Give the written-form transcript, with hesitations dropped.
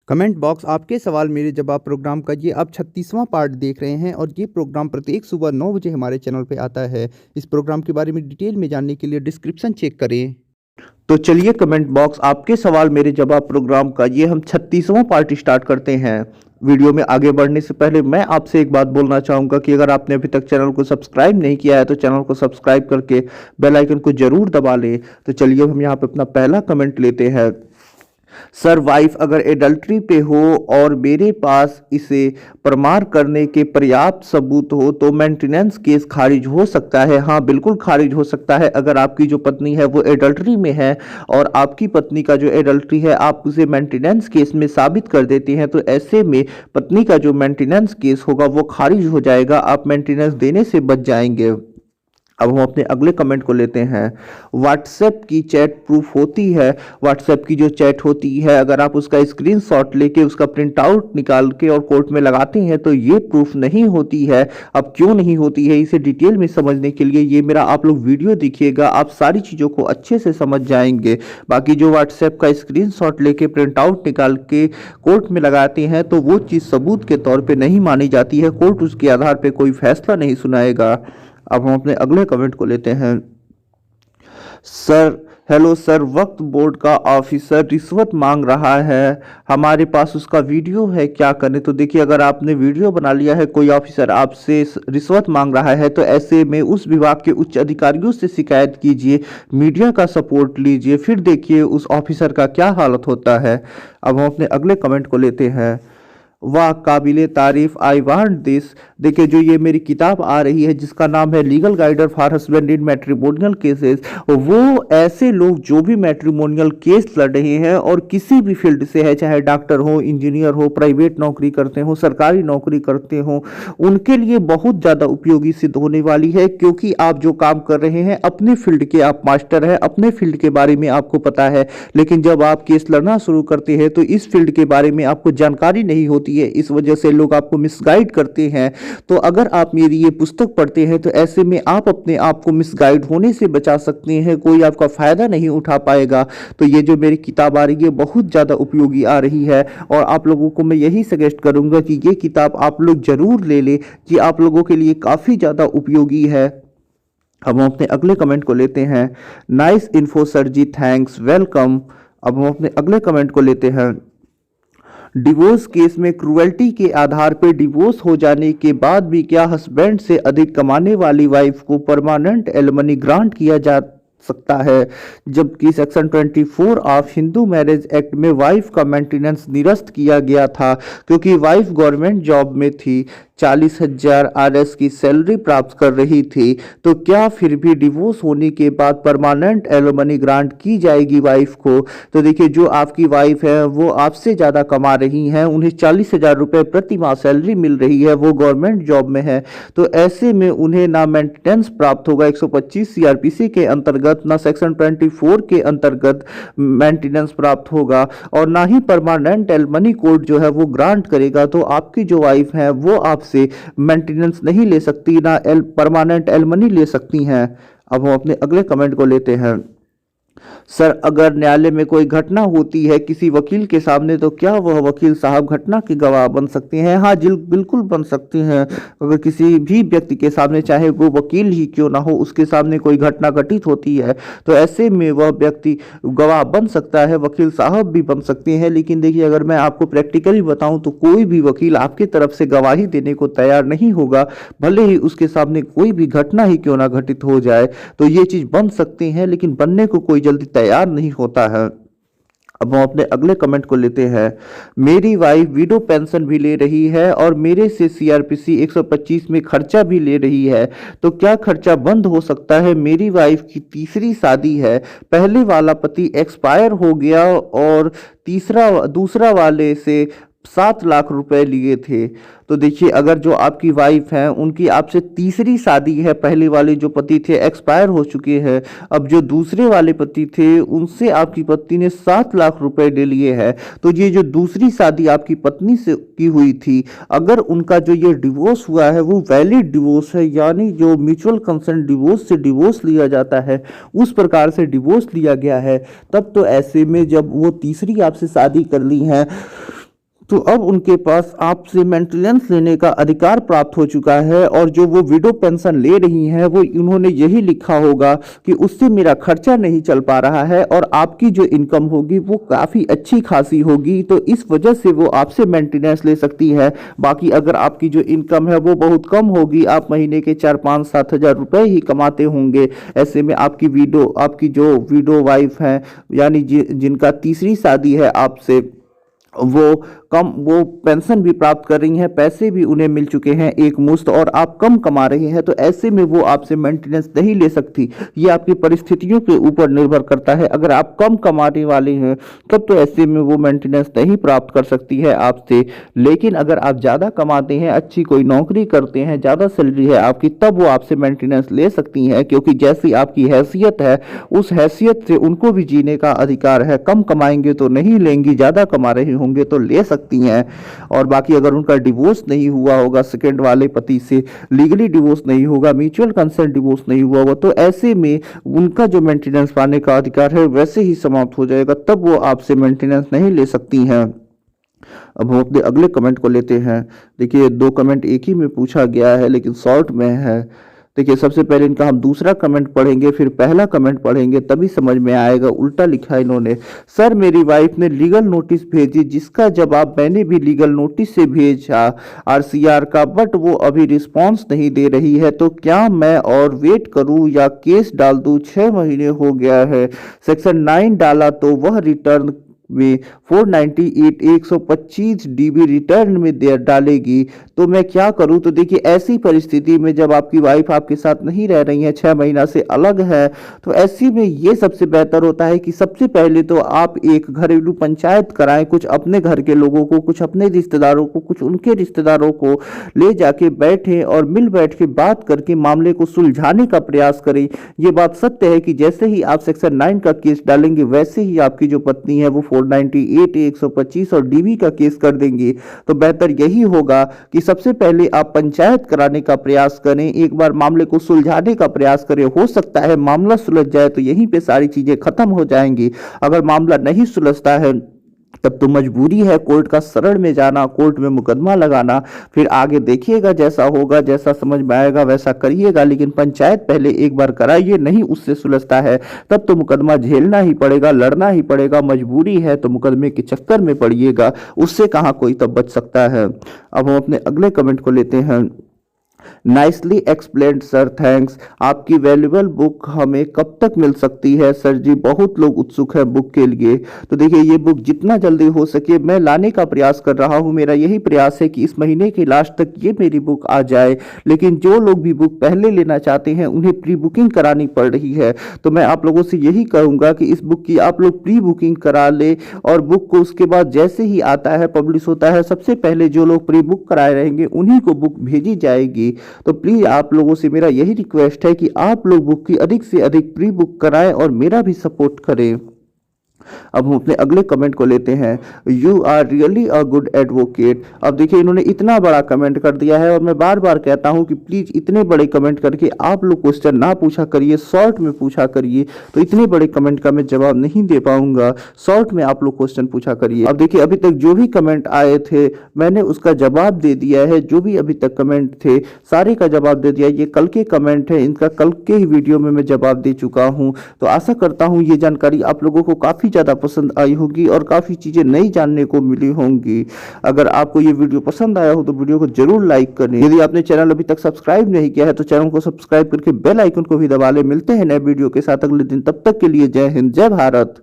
Comment box आपके सवाल मेरे जवाब प्रोग्राम का ये आप 36वां पार्ट देख रहे हैं और ये प्रोग्राम प्रत्येक सुबह 9 बजे हमारे चैनल पे आता है। इस प्रोग्राम के बारे में डिटेल में जानने के लिए डिस्क्रिप्शन चेक करें। तो चलिए कमेंट बॉक्स आपके सवाल मेरे जवाब प्रोग्राम का ये हम 36वां पार्ट स्टार्ट करते हैं। वीडियो में आगे बढ़ने से पहले मैं आपसे एक बात बोलना चाहूँगा कि अगर आपने अभी तक चैनल को सब्सक्राइब नहीं किया है तो चैनल को सब्सक्राइब करके बेल आइकन को जरूर दबा लें। तो चलिए हम यहाँ पे अपना पहला कमेंट लेते हैं। सर, वाइफ अगर एडल्ट्री पे हो और मेरे पास इसे प्रमाण करने के पर्याप्त सबूत हो तो मेंटेनेंस केस खारिज हो सकता है? हाँ, बिल्कुल खारिज हो सकता है। अगर आपकी जो पत्नी है वो एडल्ट्री में है और आपकी पत्नी का जो एडल्ट्री है आप उसे मेंटेनेंस केस में साबित कर देते हैं तो ऐसे में पत्नी का जो मेंटेनेंस केस होगा वो खारिज हो जाएगा, आप मेंटेनेंस देने से बच जाएंगे। अब हम अपने अगले कमेंट को लेते हैं। व्हाट्सएप की चैट प्रूफ होती है? व्हाट्सएप की जो चैट होती है अगर आप उसका स्क्रीनशॉट लेके उसका प्रिंट आउट निकाल के और कोर्ट में लगाते हैं तो ये प्रूफ नहीं होती है। अब क्यों नहीं होती है इसे डिटेल में समझने के लिए ये मेरा आप लोग वीडियो देखिएगा, आप सारी चीज़ों को अच्छे से समझ जाएंगे। बाकी जो व्हाट्सएप का स्क्रीनशॉट लेके प्रिंट आउट निकाल के कोर्ट में लगाते हैं तो वो चीज़ सबूत के तौर पर नहीं मानी जाती है, कोर्ट उसके आधार पर कोई फैसला नहीं सुनाएगा। अब हम अपने अगले कमेंट को लेते हैं। सर, हेलो सर, वक्फ बोर्ड का ऑफिसर रिश्वत मांग रहा है, हमारे पास उसका वीडियो है, क्या करें? तो देखिए, अगर आपने वीडियो बना लिया है, कोई ऑफिसर आपसे रिश्वत मांग रहा है तो ऐसे में उस विभाग के उच्च अधिकारियों से शिकायत कीजिए, मीडिया का सपोर्ट लीजिए, फिर देखिए उस ऑफिसर का क्या हालत होता है। अब हम अपने अगले कमेंट को लेते हैं। वाह, काबिले तारीफ, आई वांट दिस। देखिए, जो ये मेरी किताब आ रही है जिसका नाम है legal guider for husband in matrimonial cases, वो ऐसे लोग जो भी मैट्रिमोनियल केस लड़ रहे हैं और किसी भी फील्ड से है, चाहे डॉक्टर हो, इंजीनियर हो, प्राइवेट नौकरी करते हो, सरकारी नौकरी करते हो, उनके लिए बहुत ज़्यादा उपयोगी सिद्ध होने वाली है। क्योंकि आप जो काम कर रहे हैं अपने फील्ड के आप मास्टर हैं, अपने फील्ड के बारे में आपको पता है, लेकिन जब आप केस लड़ना शुरू करते हैं तो इस फील्ड के बारे में आपको जानकारी नहीं होती है, इस वजह से लोग आपको मिसगाइड करते हैं। तो अगर आप मेरी ये पुस्तक पढ़ते हैं तो ऐसे में आप अपने आप को मिसगाइड होने से बचा सकते हैं, कोई आपका फायदा नहीं उठा पाएगा। तो ये जो मेरी किताब आ रही है बहुत ज़्यादा उपयोगी आ रही है और आप लोगों को मैं यही सजेस्ट करूंगा कि ये किताब आप लोग जरूर ले लें, ये आप लोगों के लिए काफ़ी ज़्यादा उपयोगी है। अब हम अपने अगले कमेंट को लेते हैं। नाइस इन्फो सर जी, थैंक्स, वेलकम। अब हम अपने अगले कमेंट को लेते हैं। डिवोर्स केस में क्रुएल्टी के आधार पर डिवोर्स हो जाने के बाद भी क्या हस्बैंड से अधिक कमाने वाली वाइफ को परमानेंट एलिमनी ग्रांट किया जा सकता है? जबकि section 24 of Hindu marriage act में वाइफ का मेंटेनेंस निरस्त किया गया था क्योंकि वाइफ गवर्नमेंट जॉब में थी, 40,000 RS की सैलरी प्राप्त कर रही थी। तो क्या फिर भी डिवोर्स होने के बाद परमानेंट एलिमनी ग्रांट की जाएगी वाइफ को? तो देखिए, जो आपकी वाइफ है वो आपसे ज़्यादा कमा रही हैं, उन्हें 40,000 रुपये प्रति माह सैलरी मिल रही है, वो गवर्नमेंट जॉब में है, तो ऐसे में उन्हें ना मेंटेनेंस प्राप्त होगा 125 CRPC के अंतर्गत, ना सेक्शन 24 के अंतर्गत मेंटेनेंस प्राप्त होगा और ना ही परमानेंट एलिमनी कोर्ट जो है वो ग्रांट करेगा। तो आपकी जो वाइफ है वो आप से मेंटेनेंस नहीं ले सकती, ना परमानेंट एलिमनी ले सकती हैं। अब हम अपने अगले कमेंट को लेते हैं। सर, अगर न्यायालय में कोई घटना होती है किसी वकील के सामने तो क्या वह वकील साहब घटना के गवाह बन सकते हैं? हाँ, बिल्कुल बन सकते हैं। अगर किसी भी व्यक्ति के सामने, चाहे वो वकील ही क्यों ना हो, उसके सामने कोई घटना घटित होती है तो ऐसे में वह व्यक्ति गवाह बन सकता है, वकील साहब भी बन सकते हैं। लेकिन देखिए, अगर मैं आपको प्रैक्टिकली बताऊं तो कोई भी वकील आपके तरफ से गवाही देने को तैयार नहीं होगा, भले ही उसके सामने कोई भी घटना ही क्यों ना घटित हो जाए। तो ये चीज़ बन सकती है लेकिन बनने को कोई जल्दी तैयार नहीं होता है। अब हम अपने अगले कमेंट को लेते हैं। मेरी वाइफ विडो पेंशन भी ले रही है और मेरे से CRPC 125 में खर्चा भी ले रही है, तो क्या खर्चा बंद हो सकता है? मेरी वाइफ की तीसरी शादी है, पहले वाला पति एक्सपायर हो गया और दूसरा वाले से 7 लाख रुपए लिए थे। तो देखिए, अगर जो आपकी वाइफ हैं उनकी आपसे तीसरी शादी है, पहले वाले जो पति थे एक्सपायर हो चुके हैं, अब जो दूसरे वाले पति थे उनसे आपकी पत्नी ने 7 लाख रुपए ले लिए हैं, तो ये जो दूसरी शादी आपकी पत्नी से की हुई थी, अगर उनका जो ये डिवोर्स हुआ है वो वैलिड डिवोर्स है, यानी जो म्यूचुअल कंसेंट डिवोर्स से डिवोर्स लिया जाता है उस प्रकार से डिवोर्स लिया गया है, तब तो ऐसे में जब वो तीसरी आपसे शादी कर ली है तो अब उनके पास आपसे मेंटेनेंस लेने का अधिकार प्राप्त हो चुका है, और जो वो विडो पेंशन ले रही हैं वो उन्होंने यही लिखा होगा कि उससे मेरा खर्चा नहीं चल पा रहा है और आपकी जो इनकम होगी वो काफ़ी अच्छी खासी होगी, तो इस वजह से वो आपसे मेंटेनेंस ले सकती है। बाकी अगर आपकी जो इनकम है वो बहुत कम होगी, आप महीने के 4-5-7 हज़ार रुपये ही कमाते होंगे, ऐसे में आपकी जो विडो वाइफ है, यानी जिनका तीसरी शादी है आपसे, वो पेंशन भी प्राप्त कर रही हैं, पैसे भी उन्हें मिल चुके हैं एक मुश्त, और आप कम कमा रहे हैं, तो ऐसे में वो आपसे मेंटेनेंस नहीं ले सकती। ये आपकी परिस्थितियों के ऊपर निर्भर करता है। अगर आप कम कमाने वाले हैं तब तो ऐसे में वो मेंटेनेंस नहीं प्राप्त कर सकती है आपसे, लेकिन अगर आप ज़्यादा कमाते हैं, अच्छी कोई नौकरी करते हैं, ज़्यादा सैलरी है आपकी, तब वो आपसे मेंटेनेंस ले सकती हैं, क्योंकि जैसी आपकी हैसियत है उस हैसियत से उनको भी जीने का अधिकार है। कम कमाएंगे तो नहीं लेंगी, ज़्यादा कमा रहे होंगे तो ले सकती हैं। और बाकी अगर उनका डिवोर्स नहीं हुआ होगा सेकंड वाले पति से, लीगली डिवोर्स नहीं होगा, म्यूचुअल कंसेंट डिवोर्स नहीं हुआ होगा, तो ऐसे में उनका जो मेंटेनेंस पाने का अधिकार है वैसे ही समाप्त हो जाएगा, तब वो आपसे मेंटेनेंस नहीं ले सकती हैं। अब हम अपने अगले कमेंट को लेते हैं। देखिए 2 कमेंट एक ही में पूछा गया है लेकिन शॉर्ट में है। देखिए सबसे पहले इनका हम दूसरा कमेंट पढ़ेंगे, फिर पहला कमेंट पढ़ेंगे, तभी समझ में आएगा। उल्टा लिखा है इन्होंने, सर मेरी वाइफ ने लीगल नोटिस भेजी जिसका जवाब मैंने भी लीगल नोटिस से भेजा आरसीआर का, बट वो अभी रिस्पांस नहीं दे रही है, तो क्या मैं और वेट करूं या केस डाल दूं? 6 महीने हो गया है, सेक्शन 9 डाला तो वह रिटर्न में 498 125 डीबी रिटर्न में दे डालेगी, तो मैं क्या करूं? तो देखिए ऐसी परिस्थिति में जब आपकी वाइफ आपके साथ नहीं रह रही है, 6 महीना से अलग है, तो ऐसी में ये सबसे बेहतर होता है कि सबसे पहले तो आप एक घरेलू पंचायत कराएं, कुछ अपने घर के लोगों को, कुछ अपने रिश्तेदारों को, कुछ उनके रिश्तेदारों को ले जाके बैठें और मिल बैठ के बात करके मामले को सुलझाने का प्रयास करें। ये बात सत्य है कि जैसे ही आप सेक्शन 9 का केस डालेंगे वैसे ही आपकी जो पत्नी है वो 498 125 और डीबी का केस कर देंगे। तो बेहतर यही होगा कि सबसे पहले आप पंचायत कराने का प्रयास करें, एक बार मामले को सुलझाने का प्रयास करें। हो सकता है मामला सुलझ जाए तो यहीं पे सारी चीजें खत्म हो जाएंगी। अगर मामला नहीं सुलझता है तब तो मजबूरी है कोर्ट का शरण में जाना, कोर्ट में मुकदमा लगाना, फिर आगे देखिएगा जैसा होगा, जैसा समझ में आएगा वैसा करिएगा, लेकिन पंचायत पहले एक बार कराइए। नहीं उससे सुलझता है तब तो मुकदमा झेलना ही पड़ेगा, लड़ना ही पड़ेगा, मजबूरी है तो मुकदमे के चक्कर में पड़िएगा, उससे कहाँ कोई तब बच सकता है। अब हम अपने अगले कमेंट को लेते हैं। Nicely explained sir, thanks. आपकी वैल्यूबल बुक हमें कब तक मिल सकती है? सर जी बहुत लोग उत्सुक है बुक के लिए। तो देखिए ये बुक जितना जल्दी हो सके मैं लाने का प्रयास कर रहा हूँ। मेरा यही प्रयास है कि इस महीने के लास्ट तक ये मेरी बुक आ जाए, लेकिन जो लोग भी बुक पहले लेना चाहते हैं उन्हें प्री बुकिंग करानी पड़ रही है। तो मैं आप लोगों से यही कहूँगा कि इस बुक की आप लोग प्री बुकिंग करा ले, और बुक को उसके बाद जैसे ही आता है पब्लिश होता है, सबसे पहले जो लोग प्री बुक कराए रहेंगे उन्हीं को बुक भेजी जाएगी। तो प्लीज आप लोगों से मेरा यही रिक्वेस्ट है कि आप लोग बुक की अधिक से अधिक प्री बुक कराएं और मेरा भी सपोर्ट करें। अब हम अपने अगले कमेंट को लेते हैं। You are really a good advocate. अब देखिए इन्होंने इतना बड़ा कमेंट कर दिया है, और मैं बार बार कहता हूं कि प्लीज इतने बड़े कमेंट करके आप लोग क्वेश्चन ना पूछा करिए, शॉर्ट में पूछा करिए। तो इतने बड़े कमेंट का मैं जवाब नहीं दे पाऊंगा, शॉर्ट में आप लोग क्वेश्चन पूछा करिए। अब देखिए अभी तक जो भी कमेंट आए थे मैंने उसका जवाब दे दिया है। जो भी अभी तक कमेंट थे सारे का जवाब दे दिया। ये कल के कमेंट है, इनका कल के ही वीडियो में मैं जवाब दे चुका हूँ। तो आशा करता हूँ ये जानकारी आप लोगों को काफी ज्यादा पसंद आई होगी और काफी चीजें नई जानने को मिली होंगी। अगर आपको ये वीडियो पसंद आया हो तो वीडियो को जरूर लाइक करें। यदि आपने चैनल अभी तक सब्सक्राइब नहीं किया है तो चैनल को सब्सक्राइब करके बेल आइकन को भी दबा ले। मिलते हैं नए वीडियो के साथ अगले दिन, तब तक के लिए जय हिंद, जय भारत।